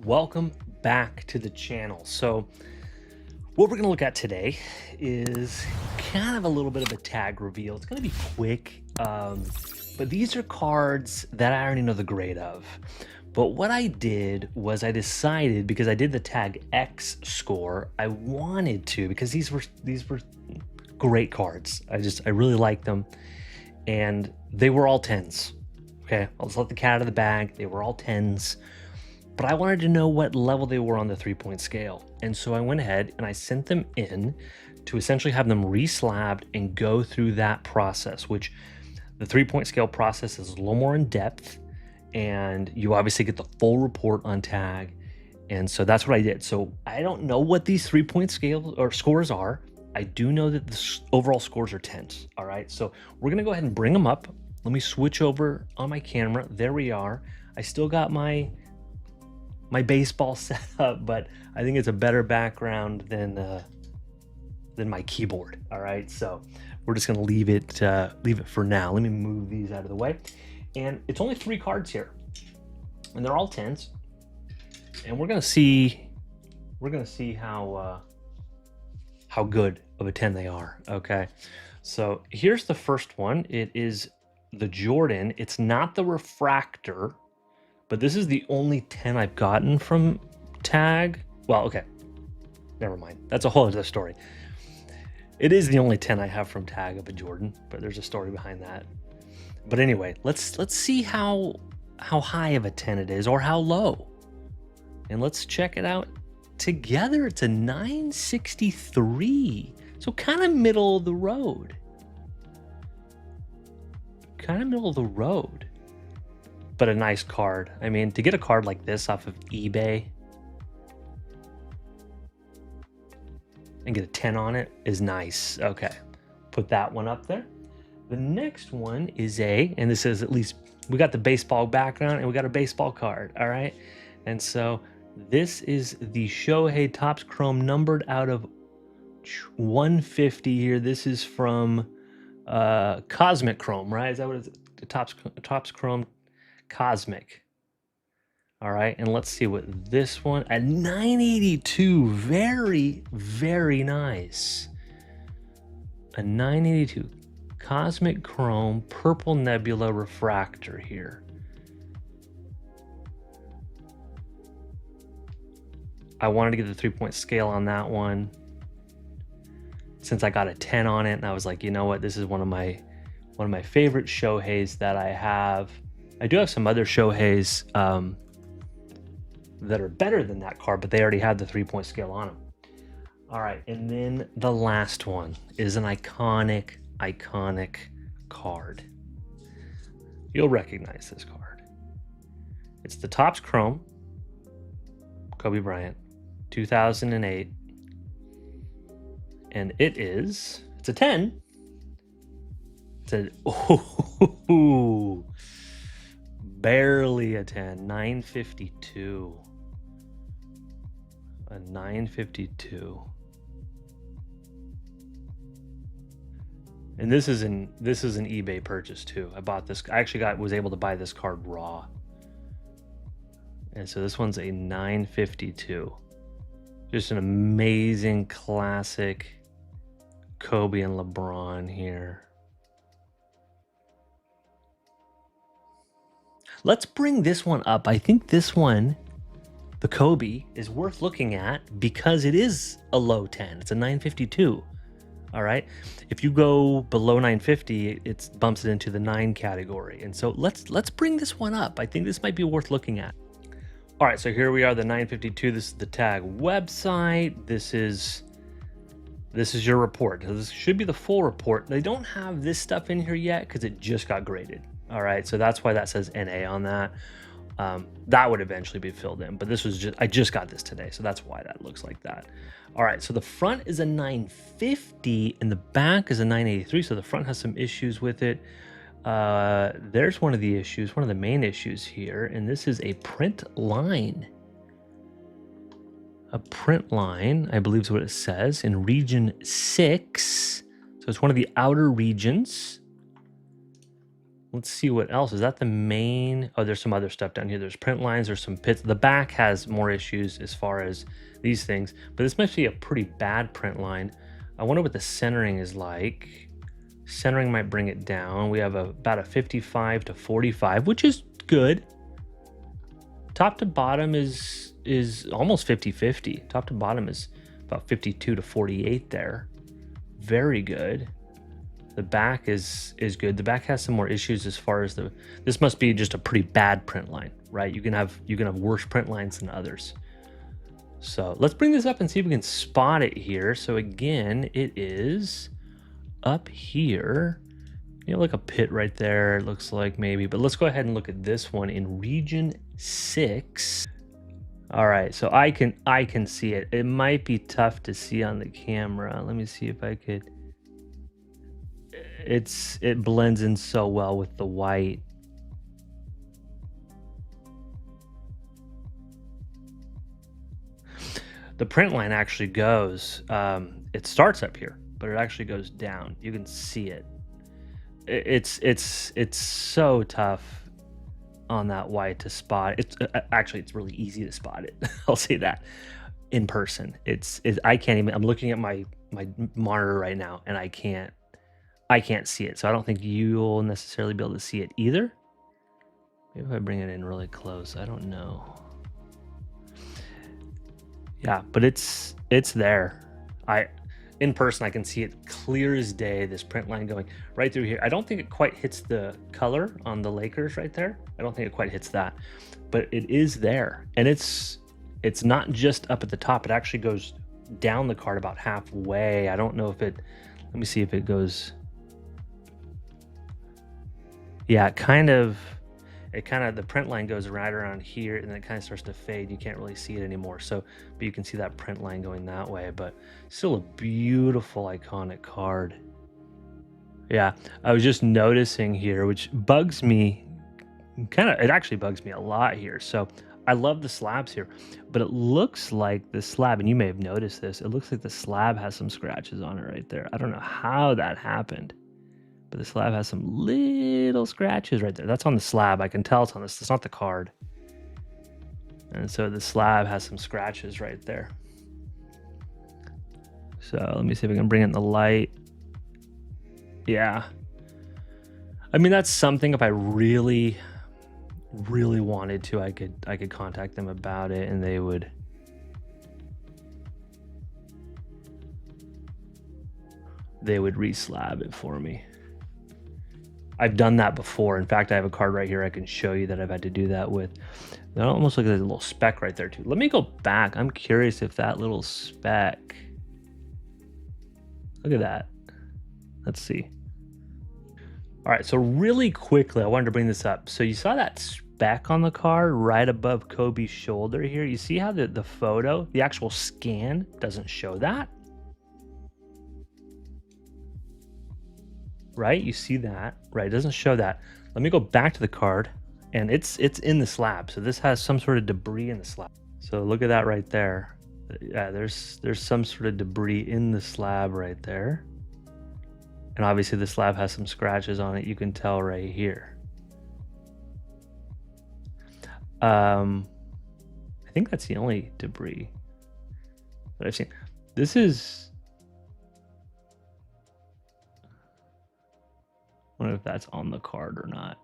Welcome back to the channel. So what we're going to look at today is kind of a little bit of a tag reveal. It's going to be quick, but these are cards that I already know the grade of. But what I did was I decided, because I did the tag X score, I wanted to, because these were great cards. I really liked them, and they were all 10s. Okay, I'll just let the cat out of the bag. They were all 10s. But I wanted to know what level they were on the 3-point scale. And so I went ahead and I sent them in to essentially have them re-slabbed and go through that process, which the 3-point scale process is a little more in depth, and you obviously get the full report on tag. And so that's what I did. So I don't know what these 3-point scale or scores are. I do know that the overall scores are 10s. All right, so we're gonna go ahead and bring them up. Let me switch over on my camera. There we are. I still got my baseball setup, but I think it's a better background than my keyboard. All right, so we're just gonna leave it for now. Let me move these out of the way. And it's only 3 cards here, and they're all 10s. And we're gonna see how good of a 10 they are. Okay, so here's the first one. It is the Jordan. It's not the refractor, but this is the only 10 I've gotten from tag. Well, okay, never mind. That's a whole other story. It is the only 10 I have from tag of a Jordan, but there's a story behind that. But anyway, let's see how high of a 10 it is, or how low. And let's check it out together. It's a 963. So kind of middle of the road. Kind of middle of the road. But a nice card. I mean, to get a card like this off of eBay and get a 10 on it is nice. Okay, put that one up there. The next one is and this is, at least we got the baseball background and we got a baseball card. All right, and so this is the Shohei Topps Chrome, numbered out of 150 here. This is from Cosmic Chrome, right? Is that what it is? The Topps Chrome Cosmic. All right, and let's see what this one at 982. Very, very nice. A 982 Cosmic Chrome Purple Nebula refractor here. I wanted to get the 3-point scale on that one, since I got a 10 on it, and I was like, you know what, this is one of my favorite Shoheis that I have. I do have some other Shoheis that are better than that card, but they already had the 3-point scale on them. All right, and then the last one is an iconic card. You'll recognize this card. It's the Topps Chrome Kobe Bryant, 2008, and it's a 10. It's a barely a 10. 952. A 952. And this is an eBay purchase too. I bought this. I actually was able to buy this card raw. And so this one's a 952. Just an amazing classic Kobe and LeBron here. Let's bring this one up. I think this one, the Kobe, is worth looking at because it is a low 10. It's a 952. All right. If you go below 950, it bumps it into the 9 category. And so let's bring this one up. I think this might be worth looking at. All right, so here we are, the 952. This is the tag website. This is your report. This should be the full report. They don't have this stuff in here yet because it just got graded. All right, so that's why that says NA on that. That would eventually be filled in, but I just got this today, so that's why that looks like that. All right, so the front is a 950 and the back is a 983. So the front has some issues with it. There's one of the issues, one of the main issues here, and this is a print line. A print line, I believe is what it says, in region 6. So it's one of the outer regions. Let's see what else. Is that the main? Oh, there's some other stuff down here. There's print lines, there's some pits. The back has more issues as far as these things, but this must be a pretty bad print line. I wonder what the centering is like. Centering might bring it down. We have about a 55 to 45, which is good. Top to bottom is almost 50-50. Top to bottom is about 52 to 48 there. Very good. The back is good. The back has some more issues as far as this must be just a pretty bad print line, right? You can have worse print lines than others. So let's bring this up and see if we can spot it here. So again, it is up here. You know, like a pit right there, it looks like maybe, but let's go ahead and look at this one in region 6. All right, so I can see it. It might be tough to see on the camera. Let me see if I could. It blends in so well with the white. The print line actually goes, it starts up here, but it actually goes down. You can see it. It's so tough on that white to spot. It's actually, it's really easy to spot it. I'll say that. In person, I can't even. I'm looking at my monitor right now, and I can't see it. So I don't think you'll necessarily be able to see it either. Maybe if I bring it in really close, I don't know. Yeah, but it's there. In person, I can see it clear as day, this print line going right through here. I don't think it quite hits the color on the Lakers right there. I don't think it quite hits that, but it is there. And it's not just up at the top. It actually goes down the card about halfway. I don't know if it, let me see if it goes. Yeah, the print line goes right around here, and then it kind of starts to fade. You can't really see it anymore. So, but you can see that print line going that way, but still a beautiful, iconic card. Yeah, I was just noticing here, which bugs me, it actually bugs me a lot here. So I love the slabs here, but it looks like the slab, and you may have noticed this, it looks like the slab has some scratches on it right there. I don't know how that happened, but the slab has some little scratches right there. That's on the slab. I can tell it's on this. It's not the card. And so the slab has some scratches right there. So let me see if I can bring it in the light. Yeah. I mean, that's something if I really, really wanted to, I could contact them about it, and they would re-slab it for me. I've done that before. In fact, I have a card right here I can show you that I've had to do that with. That almost looks like a little speck right there too. Let me go back. I'm curious if that little speck. Look at that. Let's see. All right, so really quickly, I wanted to bring this up. So you saw that speck on the card right above Kobe's shoulder here. You see how the photo, the actual scan doesn't show that? Right, you see that, right? It doesn't show that. Let me go back to the card, and it's in the slab. So this has some sort of debris in the slab. So look at that right there. Yeah, there's some sort of debris in the slab right there. And obviously the slab has some scratches on it. You can tell right here. I think that's the only debris that I've seen. This is, I wonder if that's on the card or not.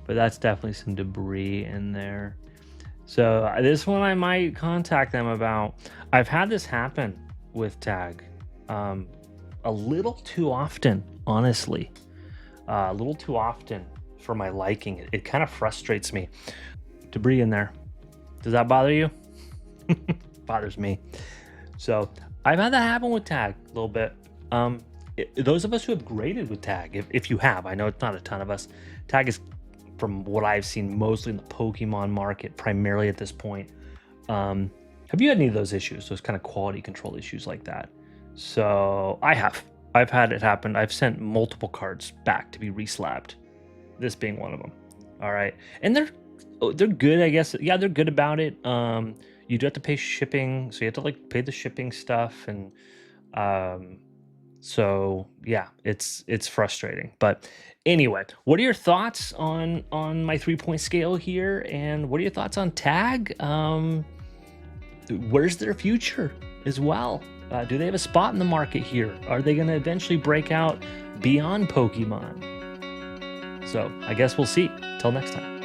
But that's definitely some debris in there. So this one I might contact them about. I've had this happen with tag a little too often, honestly. A little too often for my liking. It kind of frustrates me. Debris in there. Does that bother you? Bothers me. So I've had that happen with tag a little bit. Those of us who have graded with tag, if you have, I know it's not a ton of us. Tag is, from what I've seen, mostly in the Pokemon market, primarily at this point. Have you had any of those issues, those kind of quality control issues like that? So I have. I've had it happen. I've sent multiple cards back to be reslabbed, this being one of them. All right. And they're good, I guess. Yeah, they're good about it. You do have to pay shipping, so you have to like pay the shipping stuff, and So yeah, it's frustrating. But anyway, what are your thoughts on my 3 point scale here? And what are your thoughts on tag? Where's their future as well? Do they have a spot in the market here? Are they going to eventually break out beyond Pokemon? So I guess we'll see. Till next time.